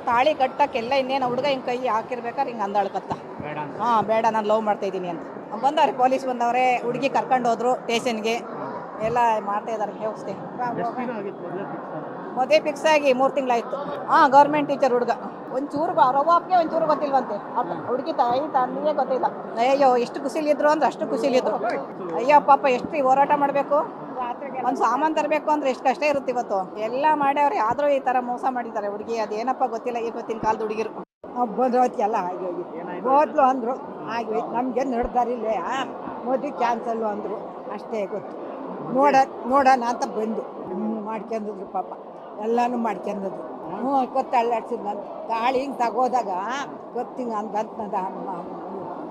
ತಾಳಿ ಕಟ್ಟಕ್ಕೆಲ್ಲ ಇನ್ನೇನು ಹುಡುಗ ಹಿಂಗೆ ಕೈ ಹಾಕಿರ್ಬೇಕಾದ್ರೆ ಹಿಂಗೆ ಅಂದಾಳ್ಕತ್ತ ಹಾಂ ಬೇಡ ನಾನು ಲವ್ ಮಾಡ್ತಾ ಇದ್ದೀನಿ ಅಂತ ಬಂದವ್ರೆ ಪೊಲೀಸ್ ಬಂದವ್ರೆ ಹುಡುಗಿ ಕರ್ಕೊಂಡು ಹೋದ್ರು ಸ್ಟೇಷನ್ಗೆ ಎಲ್ಲ ಮಾಡ್ತಾ ಇದ್ದಾರೆ ವ್ಯವಸ್ಥೆ ಮದುವೆ ಫಿಕ್ಸ್ ಆಗಿ 3 ತಿಂಗಳಾಯ್ತು. ಹಾಂ ಗೌರ್ಮೆಂಟ್ ಟೀಚರ್ ಹುಡುಗ ಒಂಚೂರು ಅವ್ರ ಅಪ್ಪಗೆ ಒಂಚೂರು ಗೊತ್ತಿಲ್ವಂತೆ ಹುಡುಗಿ ತಾಯಿ ತಂದೆಯೇ ಗೊತ್ತಿಲ್ಲ. ಅಯ್ಯೋ ಎಷ್ಟು ಖುಷಿಲಿದ್ರು ಅಂದ್ರೆ ಅಷ್ಟು ಖುಷಿಲಿದ್ರು. ಅಯ್ಯೋ ಪಾಪ ಎಷ್ಟು ಹೋರಾಟ ಮಾಡಬೇಕು, ಒಂದು ಸಾಮಾನು ತರಬೇಕು ಅಂದ್ರೆ ಎಷ್ಟು ಕಷ್ಟ ಇರುತ್ತೆ ಇವತ್ತು. ಎಲ್ಲ ಮಾಡ್ಯವ್ರೆ ಆದರೂ ಈ ಥರ ಮೋಸ ಮಾಡಿದ್ದಾರೆ ಹುಡುಗಿ. ಅದೇನಪ್ಪ ಗೊತ್ತಿಲ್ಲ ಇವತ್ತಿನ ಕಾಲದ ಹುಡುಗಿರು. ಬಂದೋತಿ ಎಲ್ಲ ಹೋದ್ಲು ಅಂದರು ಆಗೋಯ್ತು. ನಮಗೆ ನಡೆದಾರಿಲ್ಲೇ ಮದುವೆ ಕ್ಯಾನ್ಸಲ್ಲು ಅಂದರು ಅಷ್ಟೇ ಗೊತ್ತು. ನೋಡೋಣ ಅಂತ ಬಂದು ಮಾಡ್ಕೊಂಡಿದ್ರು ಪಾಪ ಎಲ್ಲನೂ ಮಾಡ್ಕೊಂಡಿದ್ರು. ಗೊತ್ತು ಅಳ್ಳಾಡ್ಸಿದ್ ನಾನು ತಾಳಿ ಹಿಂಗೆ ತಗೋದಾಗ ಗೊತ್ತು ಹಿಂಗೆ ಅಂತದ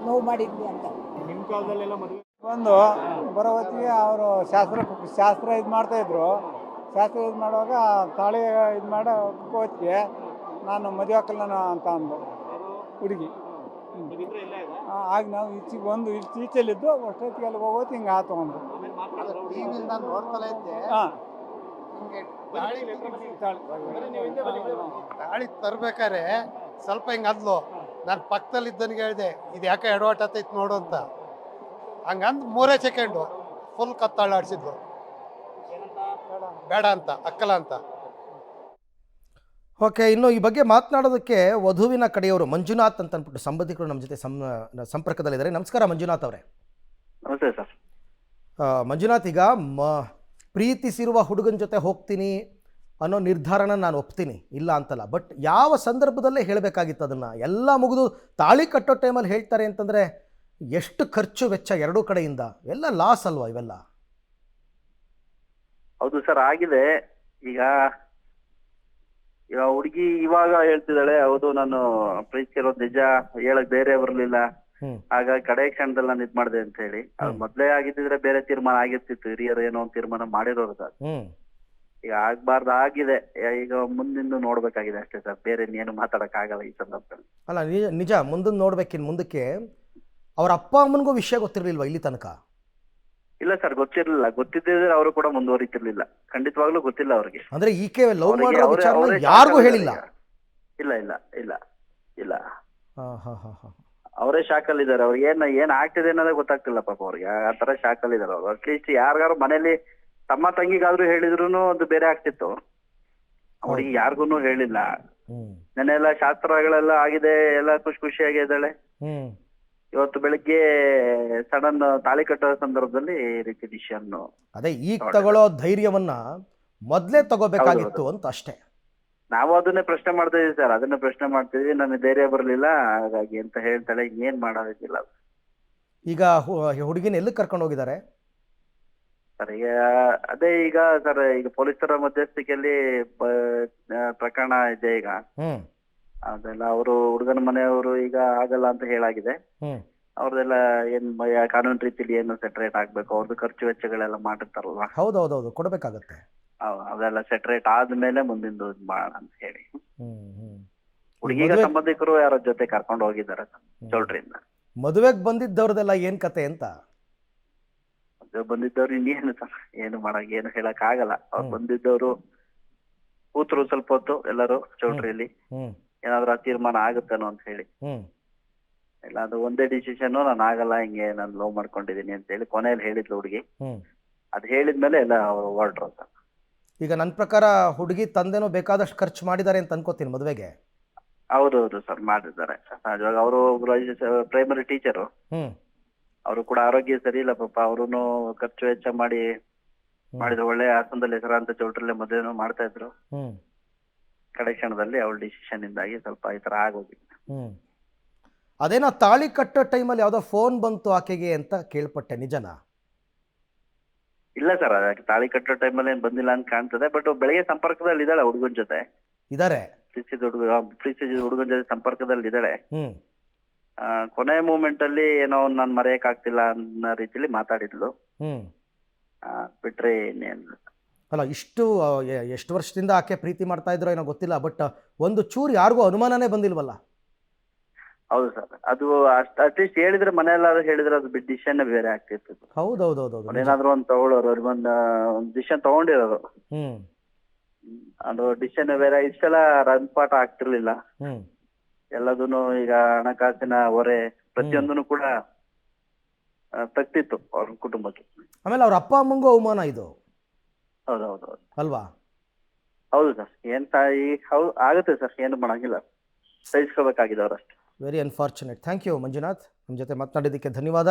ನೋವು ಮಾಡಿದ್ವಿ ಅಂತ. ನಿಮ್ಮ ಕಾಲದಲ್ಲೆಲ್ಲ ಮದುವೆ ಒಂದು ಬರೋ ಹೊತ್ತಿಗೆ ಅವರು ಶಾಸ್ತ್ರ ಇದು ಮಾಡ್ತಾಯಿದ್ರು. ಶಾಸ್ತ್ರ ಇದು ಮಾಡುವಾಗ ತಾಳಿ ಇದು ಮಾಡೋ ಹೊತ್ತಿಗೆ ನಾನು ಮದುವೆ ಹಾಕಲ್ಲ ಅಂತ ಅಂದು ಹುಡುಗಿ. ಆಗ ನಾವು ಈಚೆಲಿದ್ದು ಅಷ್ಟೊತ್ತಿಗೆ ಅಲ್ಲಿ ಹೋಗೋದು ಹಿಂಗೆ ಆತು ಅಂದು. ಹಾಂ ತಾಳಿ ತರ್ಬೇಕಾರೆ ಸ್ವಲ್ಪ ಹಿಂಗೆ ಅಂದ್ಲು. ನಾನು ಪಕ್ಕದಲ್ಲಿ ಇದ್ದನಿಗೆ ಹೇಳಿದೆ ಇದು ಯಾಕೆ ಎಡವಟ್ ಆತೈತೆ ನೋಡು ಅಂತ. ಹಂಗಂದು 3 ಸೆಕೆಂಡು ಫುಲ್ ಕತ್ತಾಳಾಡ್ಸಿದ್ಲು. ಬೇಡ ಅಂತ ಅಕ್ಕಲ ಅಂತ. ಓಕೆ, ಇನ್ನು ಈ ಬಗ್ಗೆ ಮಾತನಾಡೋದಕ್ಕೆ ವಧುವಿನ ಕಡೆಯವರು ಮಂಜುನಾಥ್ ಅಂತ ಅಂದ್ಬಿಟ್ಟು ಸಂಬಂಧಿಕರು ನಮ್ಮ ಜೊತೆ ಸಂಪರ್ಕದಲ್ಲಿದ್ದಾರೆ. ನಮಸ್ಕಾರ ಮಂಜುನಾಥ್ ಅವರೇ. ನಮಸ್ತೆ ಸರ್. ಮಂಜುನಾಥ್, ಈಗ ಪ್ರೀತಿಸಿರುವ ಹುಡುಗನ ಜೊತೆ ಹೋಗ್ತೀನಿ ಅನ್ನೋ ನಿರ್ಧಾರನ ನಾನು ಒಪ್ತೀನಿ, ಇಲ್ಲ ಅಂತಲ್ಲ. ಬಟ್ ಯಾವ ಸಂದರ್ಭದಲ್ಲೇ ಹೇಳಬೇಕಾಗಿತ್ತು ಅದನ್ನು? ಎಲ್ಲ ಮುಗಿದು ತಾಳಿ ಕಟ್ಟೋ ಟೈಮಲ್ಲಿ ಹೇಳ್ತಾರೆ ಅಂತಂದರೆ ಎಷ್ಟು ಖರ್ಚು ವೆಚ್ಚ ಎರಡೂ ಕಡೆಯಿಂದ, ಎಲ್ಲ ಲಾಸ್ ಅಲ್ವಾ ಇವೆಲ್ಲ? ಹೌದು ಸರ್, ಆಗಿದೆ. ಈಗ ಹುಡುಗಿ ಇವಾಗ ಹೇಳ್ತಿದ್ದಾಳೆ, ಹೌದು ನಾನು ಪ್ರೀತಿಸಿರೋದು ನಿಜ, ಹೇಳಕ್ ಧೈರ್ಯ ಬರಲಿಲ್ಲ, ಹಾಗಾಗಿ ಕಡೆ ಕ್ಷಣದಲ್ಲಿ ನಾನು ಇದ್ ಮಾಡಿದೆ ಅಂತ ಹೇಳಿ. ಅದು ಮೊದ್ಲೇ ಆಗಿದ್ದಿದ್ರೆ ಬೇರೆ ತೀರ್ಮಾನ ಆಗಿರ್ತಿತ್ತು, ಹಿರಿಯರು ಏನೋ ಒಂದು ತೀರ್ಮಾನ ಮಾಡಿರೋರು ಸರ್. ಈಗ ಆಗ್ಬಾರ್ದು ಆಗಿದೆ. ಈಗ ಮುಂದಿಂದು ನೋಡ್ಬೇಕಾಗಿದೆ ಅಷ್ಟೇ ಸರ್, ಬೇರೆ ಏನು ಮಾತಾಡಕ್ ಆಗಲ್ಲ ಈ ಸಂದರ್ಭದಲ್ಲಿ. ಅಲ್ಲ ನಿಜ, ಮುಂದನ್ನು ನೋಡ್ಬೇಕಿನ್ ಮುಂದಕ್ಕೆ ಅವ್ರ ಅಪ್ಪ ಅಮ್ಮನಿಗೂ ವಿಷಯ ಗೊತ್ತಿರಲಿಲ್ವಾ ಇಲ್ಲಿ ತನಕ? ಇಲ್ಲ ಸರ್, ಗೊತ್ತಿರ್ಲಿಲ್ಲ. ಗೊತ್ತಿದ್ದಿದ್ರೆ ಅವರು ಕೂಡ ಮುಂದುವರಿತಿರ್ಲಿಲ್ಲ. ಖಂಡಿತವಾಗ್ಲೂ ಗೊತ್ತಿಲ್ಲ ಅವ್ರಿಗೆ. ಅಂದ್ರೆ ಈಕೆ ಲವ್ ಮಾಡೋ ವಿಚಾರ ಯಾರಿಗೂ ಹೇಳಿಲ್ಲ? ಇಲ್ಲ ಇಲ್ಲ ಇಲ್ಲ ಇಲ್ಲ, ಹಾ ಹಾ ಹಾ ಹಾ, ಅವರೇ ಶಾಕಲ್ ಇದಾರೆ. ಅವ್ರಿಗೆ ಏನ್ ಆಗ್ತಿದೆ ಅನ್ನೋದೇ ಗೊತ್ತಾಗ್ತಿಲ್ಲ ಪಾಪ ಅವ್ರಿಗೆ. ಆ ತರ ಶಾಕಲ್ ಇದಾರೆ ಅವ್ರು. ಅಟ್ಲೀಸ್ಟ್ ಯಾರಿಗಾರು ಮನೇಲಿ ತಮ್ಮ ತಂಗಿಗಾದ್ರೂ ಹೇಳಿದ್ರು ಅದು ಬೇರೆ ಆಗ್ತಿತ್ತು. ಅವ್ರಿಗೆ ಯಾರಿಗೂ ಹೇಳಿಲ್ಲ. ನೆನ್ನೆಲ್ಲ ಶಾಸ್ತ್ರಗಳೆಲ್ಲ ಆಗಿದೆ, ಎಲ್ಲ ಖುಷಿಯಾಗಿದ್ದಾಳೆ. ಇವತ್ತು ಬೆಳಿಗ್ಗೆ ಸಡನ್ ತಾಳಿ ಕಟ್ಟೋ ಸಂದರ್ಭದಲ್ಲಿ ಈ ರೀತಿ ಡಿಸಿಷನ್. ಅದೇ ಈಗ ತಗೊಳ್ಳೋ ಧೈರ್ಯವನ್ನ ಮೊದ್ಲೇ ತಗೋಬೇಕಾಗಿತ್ತು ಅಂತ ಅಷ್ಟೇ. ನಾವು ಅದನ್ನೇ ಪ್ರಶ್ನೆ ಮಾಡ್ತಾ ಇದೀವಿ ಸರ್, ಅದನ್ನೇ ಪ್ರಶ್ನೆ ಮಾಡ್ತಿದ್ವಿ. ನನಗೆ ಧೈರ್ಯ ಬರಲಿಲ್ಲ ಹಾಗಾಗಿ ಅಂತ ಹೇಳ್ತಾಳೆ. ಏನ್ ಮಾಡೋದಿಲ್ಲ. ಈಗ ಹುಡುಗಿನ ಎಲ್ಲಿ ಕರ್ಕೊಂಡು ಹೋಗಿದ್ದಾರೆ ಸರ್? ಈಗ ಅದೇ ಈಗ ಸರ್, ಈಗ ಪೊಲೀಸರ ಮಧ್ಯಸ್ಥಿಕೆಯಲ್ಲಿ ಪ್ರಕರಣ ಇದೆ ಈಗ. ಅದೆಲ್ಲ ಅವರು ಹುಡುಗನ ಮನೆಯವರು ಈಗ ಆಗಲ್ಲ ಅಂತ ಹೇಳಾಗಿದೆ. ಅವ್ರದೆಲ್ಲ ಏನ್ ಕಾನೂನು ರೀತಿಯಲ್ಲಿ ಏನು ಸೆಟ್ರೇಟ್ ಆಗ್ಬೇಕು, ಅವ್ರದ್ದು ಖರ್ಚು ವೆಚ್ಚಗಳೆಲ್ಲ ಮಾಡಿರ್ತಾರಲ್ವಾ? ಹೌದೌದೌದು, ಕೊಡ್ಬೇಕಾಗತ್ತೆ. ಅದೆಲ್ಲ ಸೆಟ್ರೇಟ್ ಆದ್ಮೇಲೆ ಮುಂದಿಂದು ಮಾಡೋಣ ಅಂತ ಹೇಳಿ ಹುಡುಗಿಗ ಸಂಬಂಧಿಕರು ಯಾರ ಜೊತೆ ಕರ್ಕೊಂಡು ಹೋಗಿದ್ದಾರೆ ಚೌಲ್ಟ್ರಿಯಿಂದ. ಮದುವೆಗೆ ಬಂದಿದ್ದವ್ರದೆಲ್ಲ ಏನ್ ಕತೆ ಅಂತ? ಮದುವೆ ಬಂದಿದ್ದವ್ರು ಇನ್ನೇನು ಏನು ಮಾಡಕ್ ಏನು ಹೇಳಕ್ ಆಗಲ್ಲ. ಅವ್ರು ಬಂದಿದ್ದವ್ರು ಕೂತ್ರು ಸ್ವಲ್ಪ ಹೊತ್ತು ಎಲ್ಲರೂ ಚೌಲ್ಟ್ರಿಯಲ್ಲಿ, ಏನಾದ್ರು ತೀರ್ಮಾನ ಆಗುತ್ತೇನೋ ಅಂತ ಹೇಳಿ. ಇಲ್ಲ, ಅದು ಒಂದೇ ಡಿಸಿಷನ್, ನಾನು ಆಗಲ್ಲ, ಹಿಂಗೆ ನಾನು ಲವ್ ಮಾಡ್ಕೊಂಡಿದೀನಿ ಅಂತ ಹೇಳಿ ಕೊನೆಯಲ್ಲಿ ಹೇಳಿದ್ಲು ಹುಡುಗಿ. ಅದ್ ಹೇಳಿದ್ಮೇಲೆ ಎಲ್ಲ ಹೊರಟ್ರು ಅಂತ. ಈಗ ನನ್ನ ಪ್ರಕಾರ ಹುಡುಗಿ ತಂದೆನೂ ಬೇಕಾದಷ್ಟು ಖರ್ಚು ಮಾಡಿದ್ದಾರೆ ಅಂತ ಅನ್ಕೋತೀನಿ ಮದುವೆಗೆ. ಹೌದೌದು ಸರ್, ಮಾಡಿದ್ದಾರೆ. ಸಹಜವಾಗಿ ಅವರು ಪ್ರೈಮರಿ ಟೀಚರು, ಅವರು ಕೂಡ ಆರೋಗ್ಯ ಸರಿ ಇಲ್ಲ ಪಾಪ. ಅವ್ರು ಖರ್ಚು ವೆಚ್ಚ ಮಾಡಿದ್ರು. ಒಳ್ಳೆ ಹಾಸನದಲ್ಲಿ ಹೆಸರಾಂತ ಚೌಟ್ರಲ್ಲೇ ಮದುವೆನೂ ಮಾಡ್ತಾ ಇದ್ರು. ಕಡೆ ಕ್ಷಣದಲ್ಲಿ ಅವಳ ಡಿಸಿಷನ್ ಇಂದಾಗಿ ಸ್ವಲ್ಪ ಈ ತರ ಆಗೋಗಿತ್ತು. ಅದೇನೋ ತಾಳಿ ಕಟ್ಟೋ ಟೈಮಲ್ಲಿ ಯಾವ್ದೋ ಫೋನ್ ಬಂತು ಆಕೆಗೆ ಅಂತ ಕೇಳ್ಪಟ್ಟೆ, ನಿಜನಾ? ಇಲ್ಲ ಸರ್, ತಾಳಿ ಕಟ್ಟೋ ಟೈಮಲ್ಲಿ ಏನ್ ಬಂದಿಲ್ಲ ಅಂತ ಕಾಣ್ತದೆ. ಬಟ್ ಬೆಳಗ್ಗೆ ಸಂಪರ್ಕದಲ್ಲಿ ಇದ್ದಾಳೆ ಹುಡುಗನ ಜೊತೆ. ಇದಾರೆ, ಪ್ರೀತಿಸಿದ ಹುಡುಗನ ಜೊತೆ ಸಂಪರ್ಕದಲ್ಲಿ ಇದ್ದಾಳೆ. ಕೊನೆ ಮೂಮೆಂಟ್ ಅಲ್ಲಿ ಏನೋ ನಾನು ಮರೆಯಕ್ ಆಗ್ತಿಲ್ಲ ಅನ್ನೋ ರೀತಿಲಿ ಮಾತಾಡಿದ್ಲು. ಬಿಟ್ರೆ ಇನ್ನೇನು. ಅಲ್ಲ, ಎಷ್ಟು ವರ್ಷದಿಂದ ಆಕೆ ಪ್ರೀತಿ ಮಾಡ್ತಾ ಇದ್ರೋ ಏನೋ ಗೊತ್ತಿಲ್ಲ. ಬಟ್ ಒಂದು ಚೂರು ಯಾರಿಗೂ ಅನುಮಾನನೇ ಬಂದಿಲ್ವಲ್ಲ? ಹೌದು ಸರ್, ಅದು ಅಟ್ಲೀಸ್ಟ್ ಹೇಳಿದ್ರೆ ಮನೆಯಲ್ಲಾದ್ರೂ ಹೇಳಿದ್ರೆ ಅದು ಡಿಸಿಷನ್ ಬೇರೆ ಆಗ್ತಿತ್ತು. ಹೌದೌದೌದು, ಏನಾದ್ರು ಒಂದು ತಗೊಳ್ಳೋರು, ಒಂದು ಡಿಸಿಷನ್ ತಗೊಂಡಿರೋರು. ಅದು ಡಿಸಿಷನ್ ಬೇರೆ ಇಷ್ಟೆಲ್ಲ ರಂಪಾಟ ಆಗ್ತಿರ್ಲಿಲ್ಲ. ಹ್ಞೂ ಎಲ್ಲದೂನು ಈಗ ಹಣಕಾಸಿನ ಹೊರೆ ಪ್ರತಿಯೊಂದನ್ನು ಕೂಡ ತಗ್ತಿತ್ತು ಅವ್ರ ಕುಟುಂಬಕ್ಕೆ. ಆಮೇಲೆ ಅವ್ರ ಅಪ್ಪ ಅಮ್ಮಂಗೂ ಅವಮಾನ ಇದು ಹೌದೌದು ಅಲ್ವಾ? ಹೌದು ಸರ್. ಏನ್ ತಾಯಿ ಹೌದು ಆಗುತ್ತೆ ಸರ್, ಏನು ಮಾಡಂಗಿಲ್ಲ, ಸಹಿಸ್ಕೋಬೇಕಾಗಿದೆ ಅವ್ರಷ್ಟೇ. Very unfortunate. Thank you Manjunath, ನಮ್ಮ ಜೊತೆ ಮಾತನಾಡಿದ್ದಕ್ಕೆ ಧನ್ಯವಾದ.